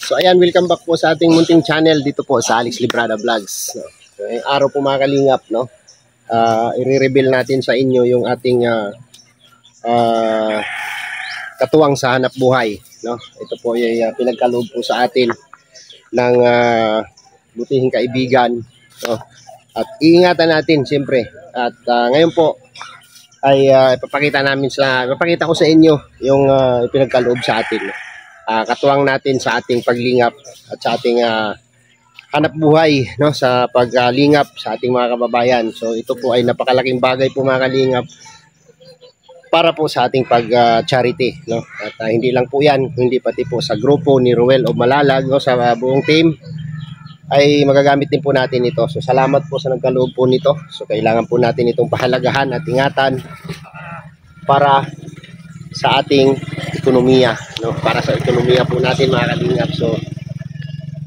So ayan, welcome back po sa ating munting channel dito po sa Alex Librada Vlogs. So, ngayong araw po mga kalingap, no? I-reveal natin sa inyo yung ating katuwang sa hanap buhay, no? Ito po yung pinagkaloob po sa atin ng butihing kaibigan, no? At iingatan natin siyempre. At ngayon po ay ipapakita ko sa inyo yung pinagkaloob sa atin, no? Katuwang natin sa ating paglingap at sa ating hanap buhay, no, sa paglingap sa ating mga kababayan. So ito po ay napakalaking bagay po mga kalingap para po sa ating pag-charity, no. At hindi lang po 'yan, hindi pati po sa grupo ni Ruel of Malalag, no, sa buong team ay magagamit din po natin ito. So salamat po sa nagkaloob po nito. So kailangan po natin itong pahalagahan at ingatan para sa ating ekonomiya, no? Para sa ekonomiya po natin mga kalingap. So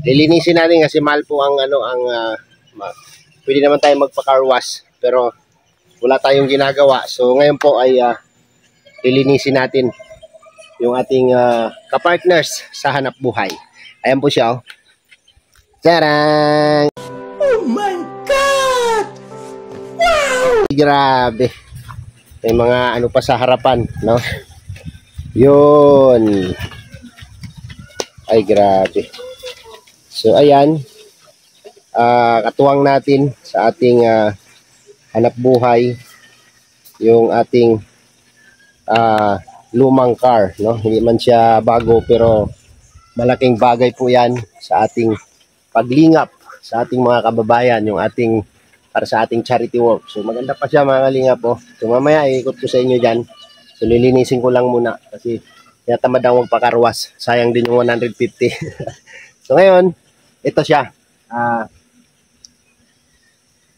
lilinisin natin kasi mahal po ang pwede naman tayo magpa-car wash pero wala tayong ginagawa. So ngayon po ay lilinisin natin yung ating kapartners sa hanap buhay. Ayan po siya, oh. Tarang! Oh my God! Wow! Grabe. May mga ano pa sa harapan, no? Yun. Ay, grabe. So, ayan. Katuwang natin sa ating hanap buhay yung ating lumang car, no? Hindi man siya bago pero malaking bagay po yan sa ating paglingap sa ating mga kababayan, yung ating para sa ating charity work. So, maganda pa siya mga kalingap, po. So, mamaya ikot ko sa inyo dyan. So, lilinisin ko lang muna kasi tinatamad ang magpakarwas. Sayang din yung 150. So, ngayon, ito siya.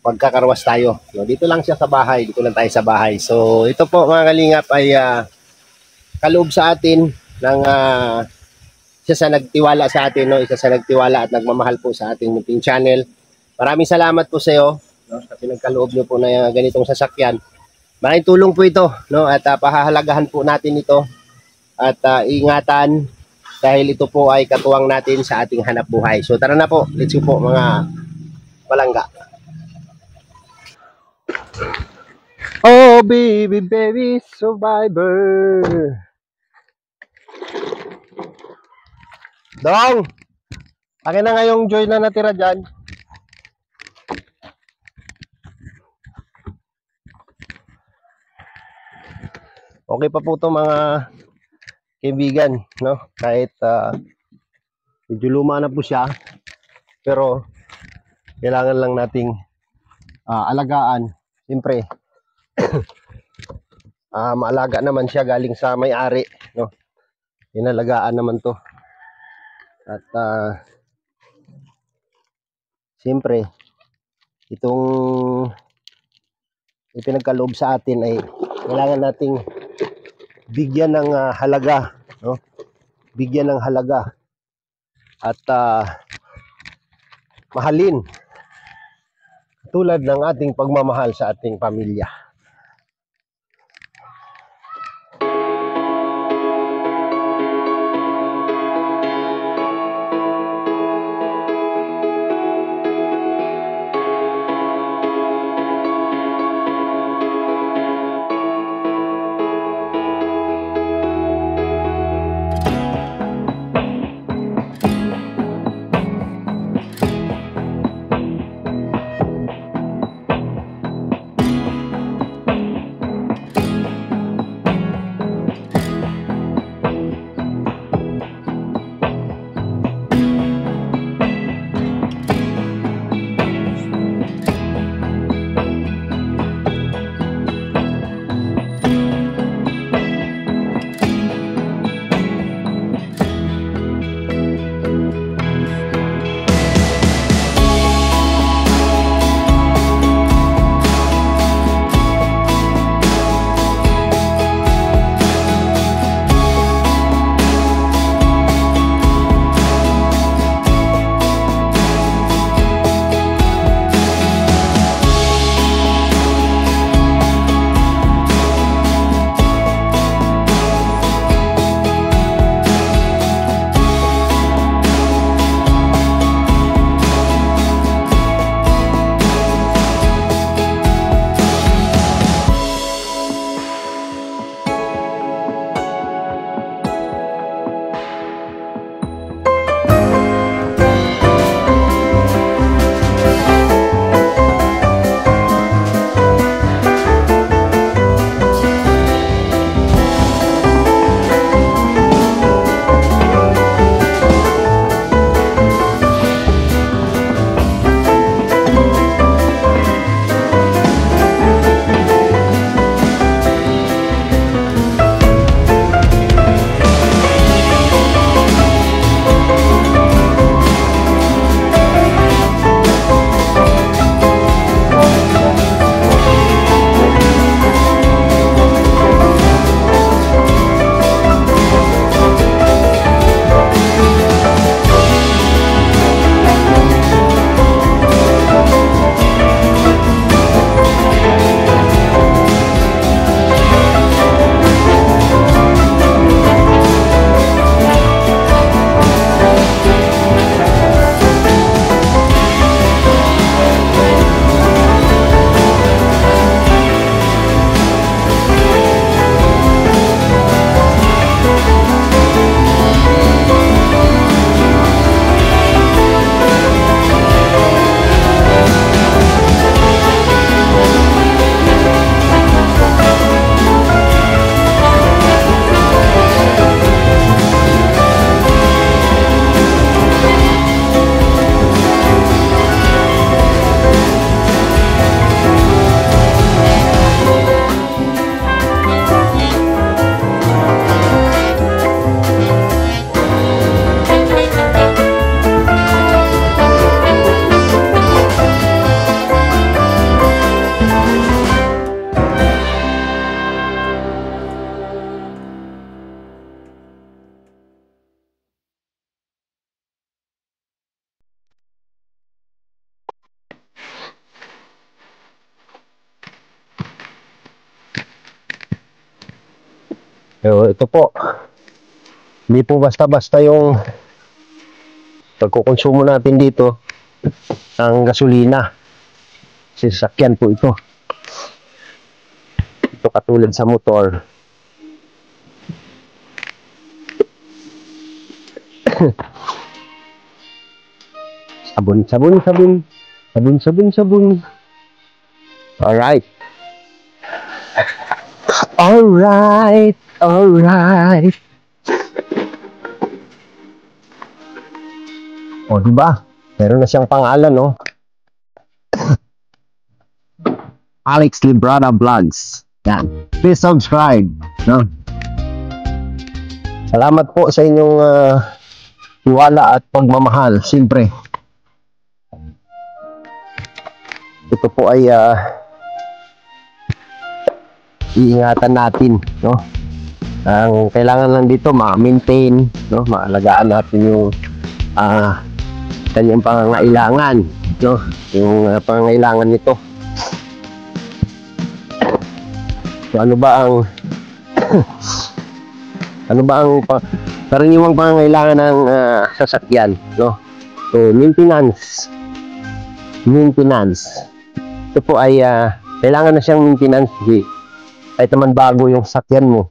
Pagkakarwas tayo. No, dito lang siya sa bahay. Dito lang tayo sa bahay. So, ito po mga kalingap ay kaloob sa atin ng isa sa nagtiwala sa atin. No? Isa sa nagtiwala at nagmamahal po sa ating munting channel. Maraming salamat po sa iyo, no? Sa pinagkaloob nyo po na ganitong sasakyan. Maraming tulong po ito, no? At pahahalagahan po natin ito at ingatan dahil ito po ay katuwang natin sa ating hanap buhay. So tara na po, let's go po mga palangga. Oh baby, baby, survivor. Dong, akin na nga yung joy na natira dyan. Okay pa po ito mga kaibigan, no? Kahit medyo luma na po siya, pero kailangan lang nating alagaan. Siyempre, maalaga naman siya galing sa may-ari, no? Inalagaan naman to. At siyempre, itong ipinagkaloob sa atin ay kailangan nating bigyan ng halaga, no? Bigyan ng halaga at mahalin tulad ng ating pagmamahal sa ating pamilya. So, ito po. Hindi po basta-basta yung pagkukonsumo natin dito ng gasolina. Sasakyan po ito. Ito katulad sa motor. Sabon, sabon, sabon. Sabon, sabon, sabon. Alright. Alright. Alright. O, diba? Meron na siyang pangalan, no? Alex Librada Vlogs. Yan. Please subscribe, no? Salamat po sa inyong tiwala at pagmamahal. Siyempre, ito po ay iingatan natin, no? Ang kailangan lang dito ma-maintain, no? Maalagaan natin yung kanyang pangangailangan, no? Yung pangangailangan nito. So, ano ba ang ano ba ang karaniwang pangangailangan ng sasakyan, no? So, maintenance. Ito po ay kailangan na siyang maintenance. Kahit naman bago yung sasakyan mo,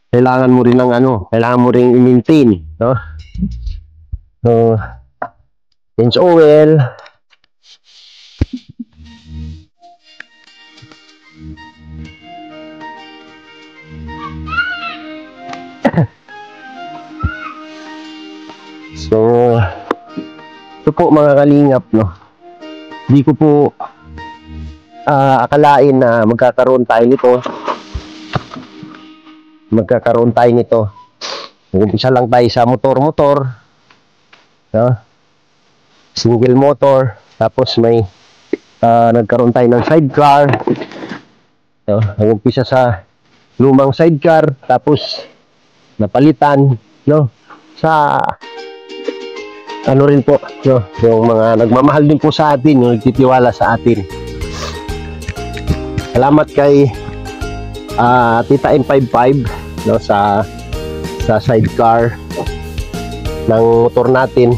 kailangan mo rin ng kailangan mo ring i-maintain, no? So, change oil. So, ito po mga kalingap, no? Hindi ko po akalain na magkakaroon tayo nito. Umpisa lang tayo sa motor-motor, no? Single motor, tapos may nagkaroon tayo ng sidecar, no? Umpisa sa lumang sidecar, tapos napalitan, no? Sa ano rin po, no? Yung mga nagmamahal din po sa atin, yung nagtitiwala sa atin. Salamat kay Tita M55, no, sa sidecar ng motor natin.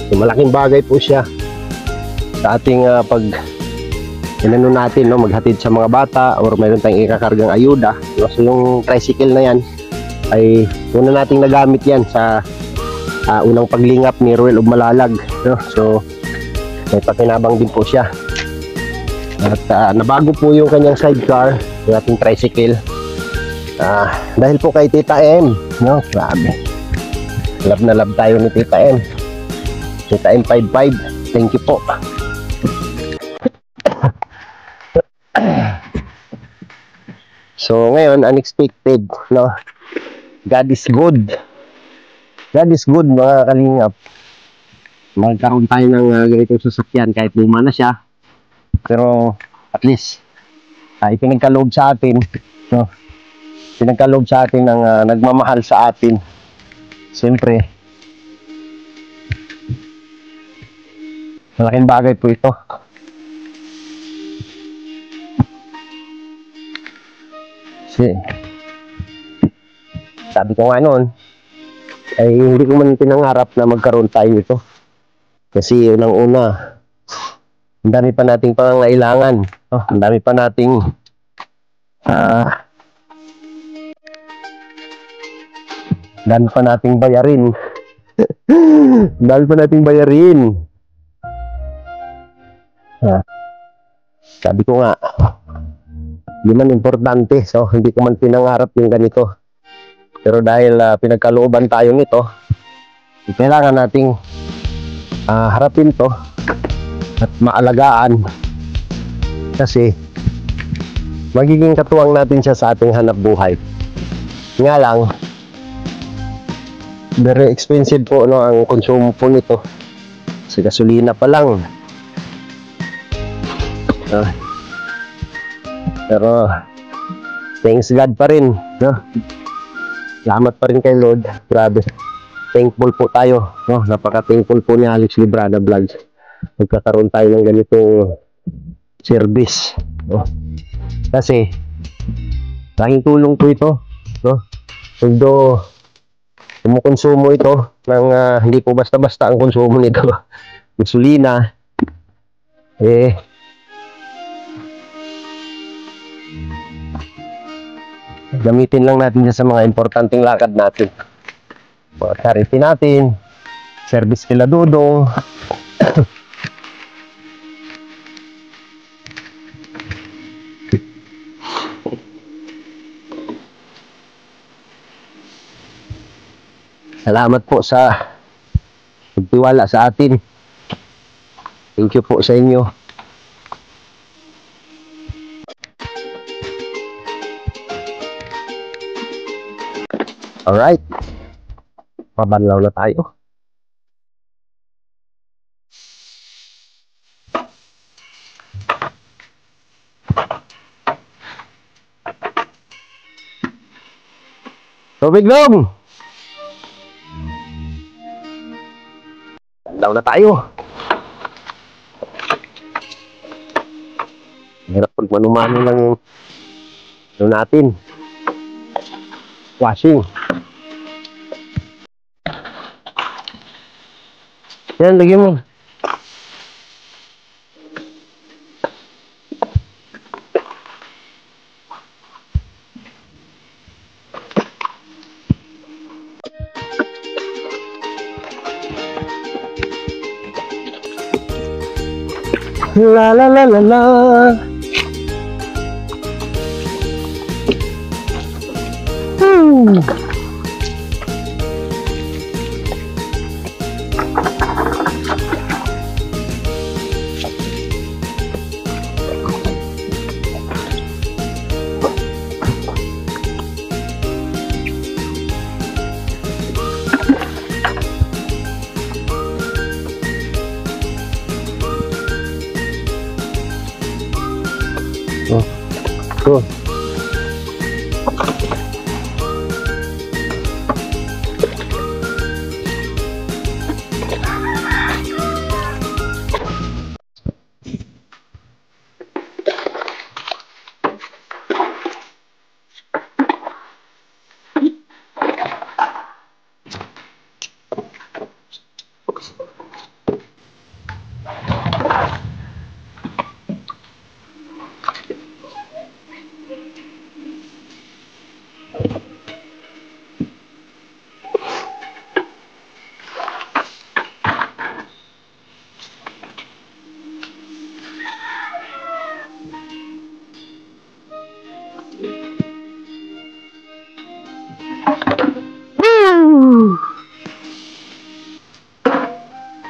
So, malaking bagay po siya sa ating inano natin, no, maghatid sa mga bata or mayroon tayong ikakargang ayuda, no? So yung tricycle na yan ay una nating nagamit yan sa unang paglingap ni Ruel of Malalag, no? So may pakinabang din po siya. At nabago po yung kanyang sidecar, yung ating tricycle, dahil po kay Tita M, no? Grabe, love na love tayo ni Tita M. Tita M55, thank you po. So ngayon, unexpected, no? God is good. God is good, mga kalingap. Magkaroon tayo ng ganitong sasakyan kahit luma na siya. Pero at least ipinagkaloob sa atin, no? Pinagkaloob sa atin ng nagmamahal sa atin. Siyempre, malaking bagay po ito. Kasi sabi ko nga noon, ay hindi ko man pinangarap na magkaroon tayo nito. Kasi unang-una, ang dami pa nating pangangailangan, oh, ang dami pa nating bayarin. Dami pa nating bayarin. Sabi ko nga, hindi man importante, so hindi ko man pinangarap yung ganito. Pero dahil pinagkalooban tayo nito, kailangan nating harapin to at maalagaan, kasi magiging katuwang natin siya sa ating hanap buhay. Nga lang, very expensive po, no, ang konsumo po nito. Sa gasolina pa lang. Pero thanks God pa rin, no? Salamat pa rin kay Lord. Grabe, thankful po tayo, no? Napaka-thankful po ni Alex Librada Vlogs. Magkakaroon tayo ng ganitong service, no? Kasi Laking tulong po ito, no? Although kumukonsumo ito ng hindi po basta-basta ang konsumo nito. Gasolina, gamitin lang natin sa mga importanteng lakad natin. Mga charity natin, service kila Dudong. Salamat po sa pagtiwala sa atin. Thank you po sa inyo. Alright. Pabanlaw na tayo. Tubig long! Banlaw na tayo. Hirap pag manumano lang yung natin. Washing. Yan, lagyan mo. La la la la la. Go.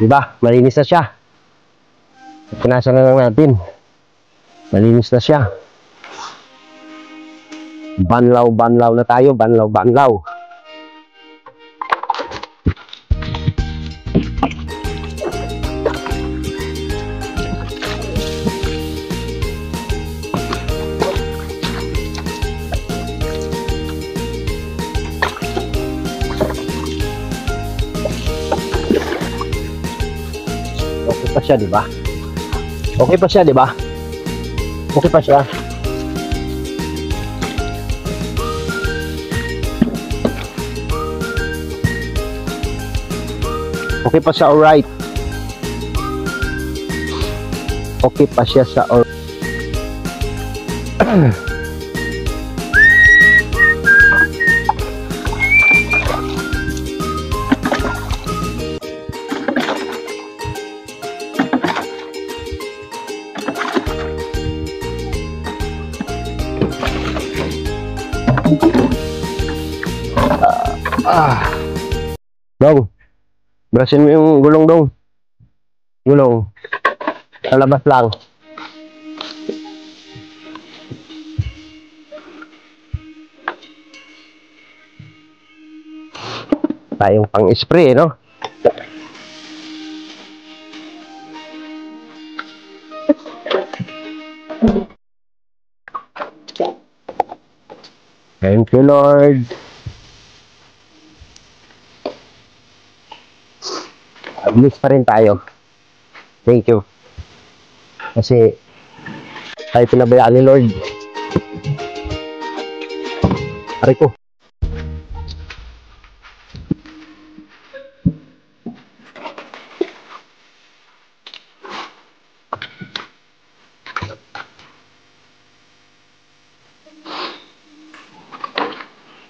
Diba? Malinis na siya. Pinasa na lang natin. Malinis na siya. Banlaw na tayo. Banlaw. Okay pa siya, di ba? Okay pa siya, di ba? Okay pa siya. Okay pa siya, alright. Okay pa siya sa alright. Dong, brasin mo yung gulong dong. Gulong. Sa labas lang. Tayong pang-spray, no? Thank you, Lord. Ablis pa rin tayo. Thank you. Kasi tayo pinabayaan ni Lord. Aray ko.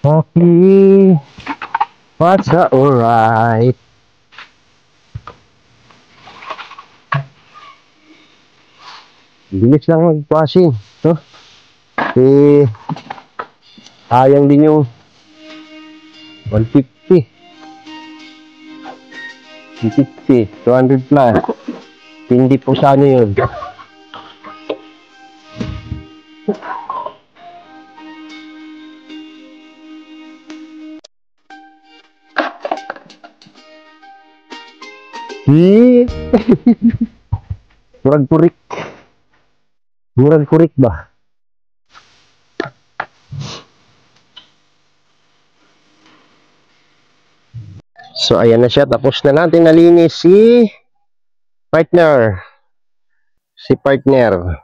Okay. What's alright? Bilis lang mag-washing, no? Sayang din yung 150. 150, 200 plus. Hindi po sa ano yun. Murag kurik. Murag kurik ba? So ayan na siya. Tapos na natin nalinis si partner. Si partner.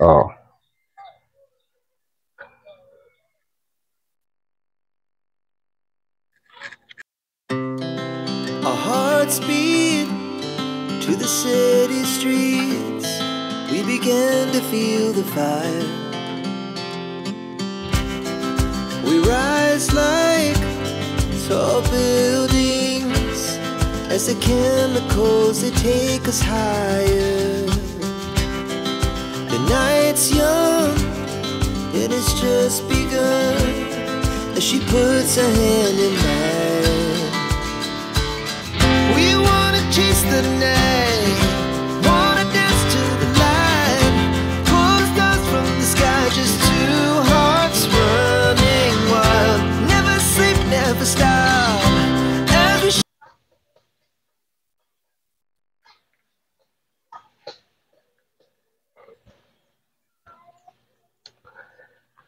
Oh. Our hearts beat to the city streets. We began to feel the fire. We rise like tall buildings as the chemicals they take us higher. The night's young and it's just begun as she puts her hand in mine. We wanna chase the night, wanna dance to the light, pull the stars from the sky, just two hearts running wild. Never sleep, never stop. As we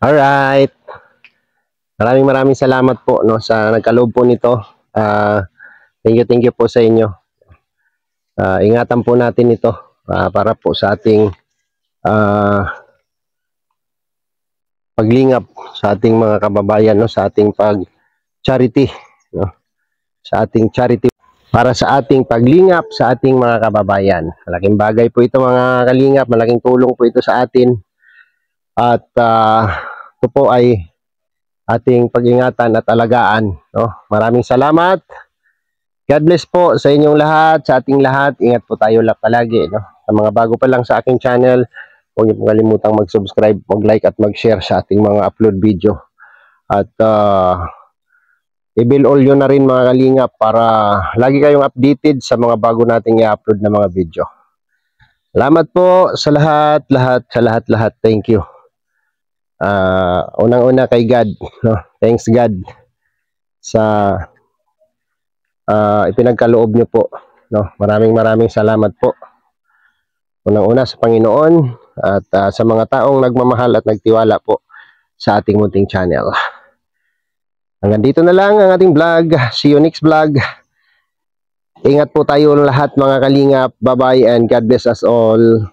Alright. Maraming salamat po, no, sa nagkaloob po nito. Thank you po sa inyo. Ingatan po natin ito para po sa ating paglingap sa ating mga kababayan, no, sa ating pag-charity, no, sa ating charity para sa ating paglingap sa ating mga kababayan. Malaking bagay po ito mga kalingap, malaking tulong po ito sa atin. At ito po ay ating pag-ingatan at alagaan, no. Maraming salamat. God bless po sa inyong lahat, sa ating lahat. Ingat po tayo palagi, no. Sa mga bago pa lang sa aking channel, huwag niyo pong kalimutang mag-subscribe, mag-like at mag-share sa ating mga upload video. At i-bell all yun na rin mga kalingap para lagi kayong updated sa mga bago nating i-upload na mga video. Salamat po sa lahat. Thank you. Unang-una kay God, no? Thanks God sa ipinagkaloob nyo po, no? Maraming salamat po. Unang-una sa Panginoon at sa mga taong nagmamahal at nagtiwala po sa ating munting channel. Hanggang dito na lang ang ating vlog. See you next vlog. Ingat po tayo lahat mga kalingap. Bye-bye and God bless us all.